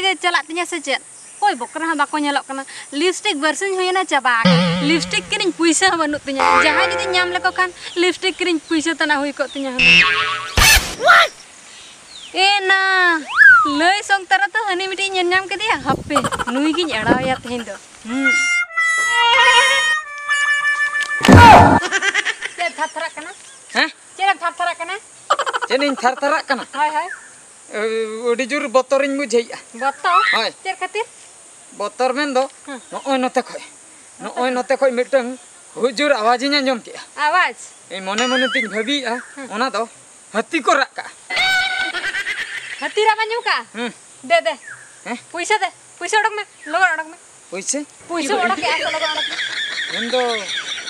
गे चला तिnya से चेत कोई बकरा बाको nyelok kana lipstick version होयना चाबा lipstick किरिंग पुइसा बनुत तिnya जहां जदि nyam leko kan lipstick किरिंग पुइसा तना हुई को तिnya what एना लय संग तरा तो हनी मिटी nyam के दिया हप्पे नुई गिन एड़ा या तेन दो चेत थरथरा कना हैं चेत थरथरा कना चेनिन थरथरा कना हाय हाय ओडी जुर बतरिन बुझैया बतो हाय चेर खातिर बतर मेन दो नोय नते खय मिटंग हुजुर आवाज इन आंजम के आवाज ए मने मने तिन भाबिया ओना दो हाथी को राका हाथी रा बांजू का दे दे हैं पैसा ओडक में लगन ओडक में पैसे ओडक के आस लगन ओडक में एन दो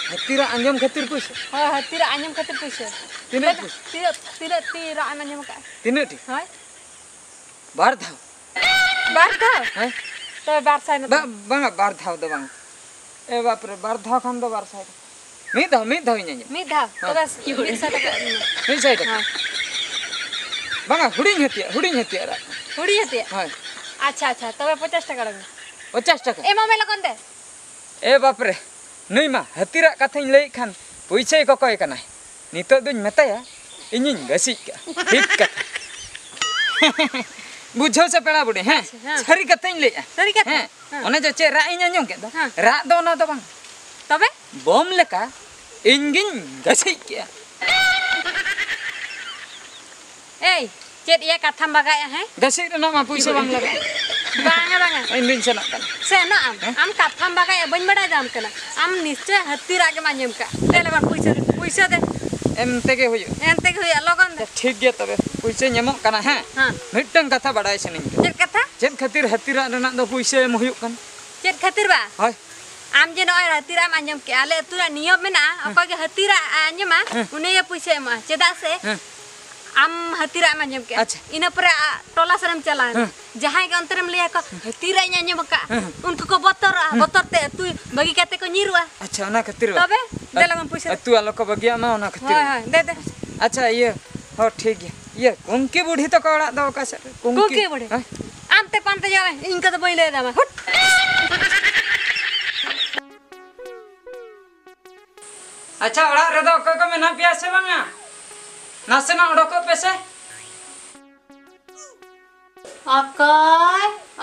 हाथी रा आंजम खातिर पैसे हां हाथी रा आंजम खातिर पैसे तिने तीरा आंजम का तिने टी हाय बार धाव हैं तो बार साइड बांगा बार धाव दो बांग ए बाप रे बार धाव खान दो बार साइड मी धाव इन मी धाव तो बस मी साइड हां बांगा हुडिंग हतिया रा हुडी हतिया हां अच्छा तबे 50 टका लगे 50 टका ए मामे लगन दे ए बाप रे नई मा हतीरा कथाइन लई खान पैसे को कय कनाय नितो दुñ मेताया इनिन गसी ठीक कथा बुझो से पेड़ा बुडी हैं सरी कथाइन लई सरी कथा ओने जो चे रा इन आंजम के दो रा दो ना दो बांग तबे बम लेका इंगिन गसी के ए चेत ये कथाम बगाया है गसी रे ना मा पैसे बांग लगा बांगा इन दिन सेना कन सेना आम कथाम बगाया बन बड़ा दाम कना आम निश्चय हतीरा के मांजम का दे ले पैसा दे एमते के होय लगन दे ठीक गे तबे पैसे नेमो कना हैं मिटन कथा बडाय सनिन चेत कथा चेत खातिर हतीरा रेना दो पैसे एम हुयुक कन चेत खातिर बा हाय आम जे नय हतीरा मांजम के आले तुरा नियम में ना अको के हतीरा आंजमा उने ये पैसे एमा चेदा से आम हतीरा मांजम के अच्छा इना पर टोला सरम चला जहां के अंतरम लिया को हतीरा आंजम का उनको को बतर ते तू बगी काते को नीरुआ अच्छा ओना खातिर तबे दे लगन पैसा तू आलो को बगिया मा ओना खातिर हां दे अच्छा ये हो ठीक है ये कुंकी बुढ़ी तो कौड़ा दो का सर कुंकी बुढ़ी आम ते पांते जावे इनका तो बइले दामा अच्छा ओड़ा रे दो को में ना पिया से बांगा नासे ना ओडो को पैसे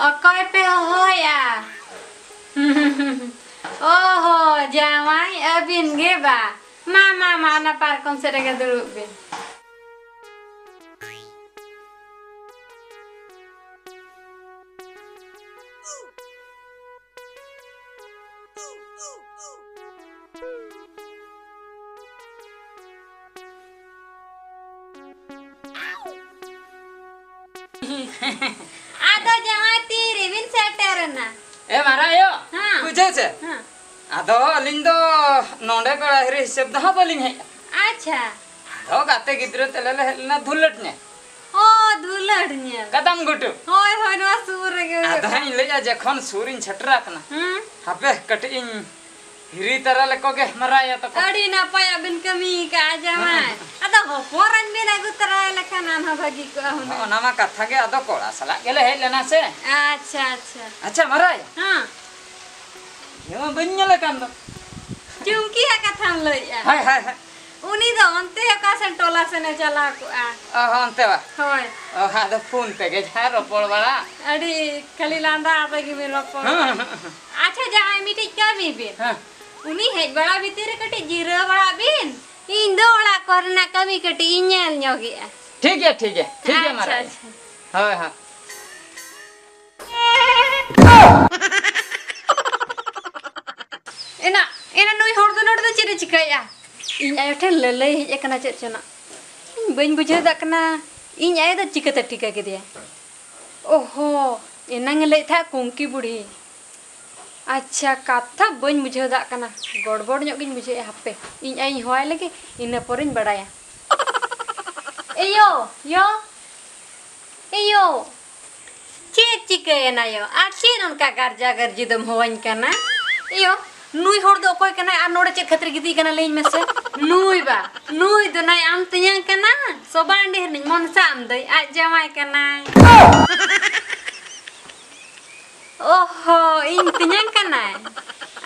अकय पे होया ओहो जावाई अबिन गे बा मामा ना पार कम से रे दुरुब बे आदो जवाई तीरी बिन सेटर ना ए मारा यो हां बुझे से आदो अलिन दो नोंडे को हरे हिसाब दहा बलिन है अच्छा दो गाते गिद्र तेले हेलना धुलट ने ओ धुलट ने कदम गुटु होय नो सूर गे आदा इन ले जखन सूरिन छटरा कना हपे कटिन हिरी तरह लेको के मराया तो अड़ी ना पाया बिन कमी का जमाय अदा हो पोरन बिना गुतरा लखन ना भागी को हो नामा कथा के अदो कोड़ा सला गेले हे लेना से अच्छा मराया हां यो बन्नले कान दो चुमकी है कथा लइया हाय उनी दो अंते का से टोला से ने चला को अंते वा होय हा दो फोन पे के जा रोपड़ वाला अड़ी खाली लांडा आबे के में रोपड़ अच्छा जाय मिटी कमी बिन उनी हेज बड़ा भीतर कटी जीरो बड़ा बिन इन दो बड़ा करना कमी कटी इन्यल न्योगी ठीक है मारा हाय हां एना नुई होड़ दो चिरे चिकाया इन आयो ठे ललई हेज एकना चेत चना बइन बुझे दकना इन आयो द चिकते टिका के दिया ओहो एनांग ले था कुंकी बुढ़ी अच्छा कथा बन बुझे दाकना गड़बड़ गिन बुझे हापे इन आई होय लगे इन परिन बड़ाया एयो चे चिकेना यो आ चे ननका गारजा गरजी दम होवन कना एयो नुई होड़ दो कोई कना आ नोड़े चे खतर गिदी कना लेइन में से नुई दो नाय आम तया कना सोबांडे हरनी मनसा आम दई आ जमाय कना ओहो इन तिnyang kanai.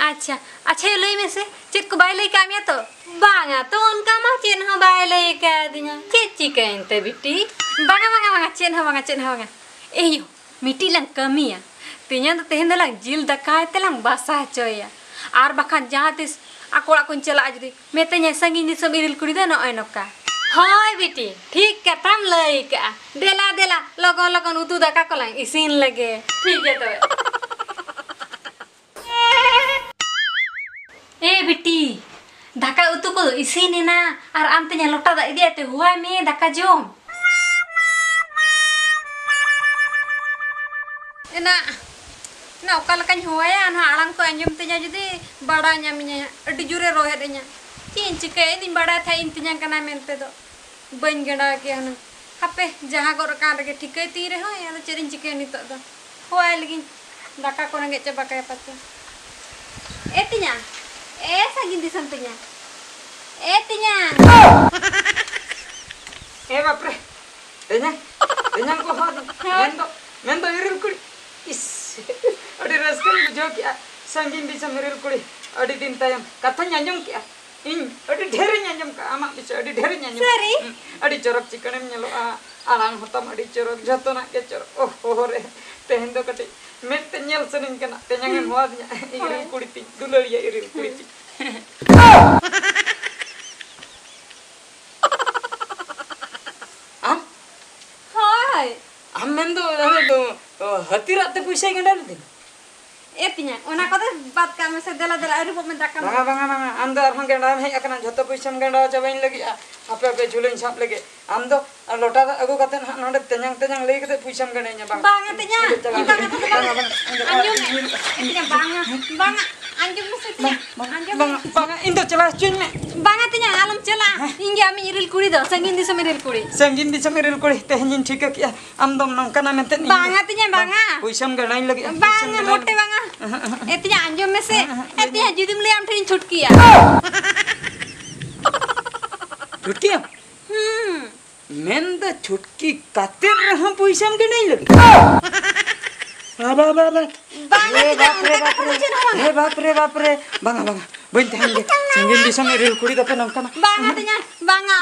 अच्छा अच्छा ये लई में से चेत को बाय लई का मिया तो बांगा तो उनका मा चेन हो बाय लई का दिnya चेत चिकन ते बिटी बांगा बांगा बांगा चेन हो बांगा एयो मिटी lang kami ya tinya तो तेहन lang jil dakai te lang basah coy ya ar bakan jahat is aku lakon celak jadi metenya sangi ni sabiril kuri da no onoka हाय बेटी ठीक कथम लई का देला देला लगन लगन उतु दका को lang isin lage ठीक है तो ए बेटी दाका उतु को इसिन ना और आमते nya लोटा दा इदि आते हुआ में दाका जम एना ना ओकल कन हुआ ना आड़ांग को अंजम ते जदी बड़ा nya अडी जुरे रोहे देnya चीन चिके दिन बड़ा था इंतजाम करना मेनते दो बन गड़ा के हन हापे जहां गोर कान रे ठिकै ती रे हो या चरिन चिके नित दो होय लगी दाका को नगे चबा के पत्ते एतिnya sagin disan tinya etinya बाप रे तेन्यां को मेन दो इरिल कुड़ी इस अडी रस्कन बुझो किया संगीन दिसम इरिल कुड़ी अडी दिन तायम कथा न्याजम किया इन अडी ढेर न्याजम का आमा बिच अडी ढेर न्याजम सरी अडी चरक चिकनेम नेलो आलांग होतम अडी चरक जतोना के चरक ओहो रे तेहन दो कटी मेट ते नेल सनिन कना तेन्यां एम होआ इरिल कुड़ी ती दुलड़िया इरिल कुड़ी ती मेन दो हतीरा ते पैसा गंडा दे एतिnya ओना को बात का में से देला देला अरे में दाका बांगा आम दो अरहं गंडा हे अकना जतो पैसा गंडा चबाइन लगी आपे आपे झुलेन छाप लगे आम दो लोटा अगु कते नोडे तेन्यां लई कते पैसा गंडा बांगा तिnya बांगा anjum mesti बांगा इन दो चला चुन में बांगा तिnya आलम चला इंगे आमी इरिल कुड़ी दो संगीन दिसम इरिल कुड़ी तेहन ठीक किया आम दम नंकना मेंते बांगा तिnya बांगा पैसा गंडाइन लगी बांगा मोटे बांगा एतिnya anjum में से एतिnya जुदिम ले आम ठिन छुटकिया छुटकिया मेन द छुटकी काते रहा पैसा गंडाइन लगी बाप रे बांगा बन थांगे संगीन दिसम इरिल कुड़ी दपे नंकना बांगा तिnya बांगा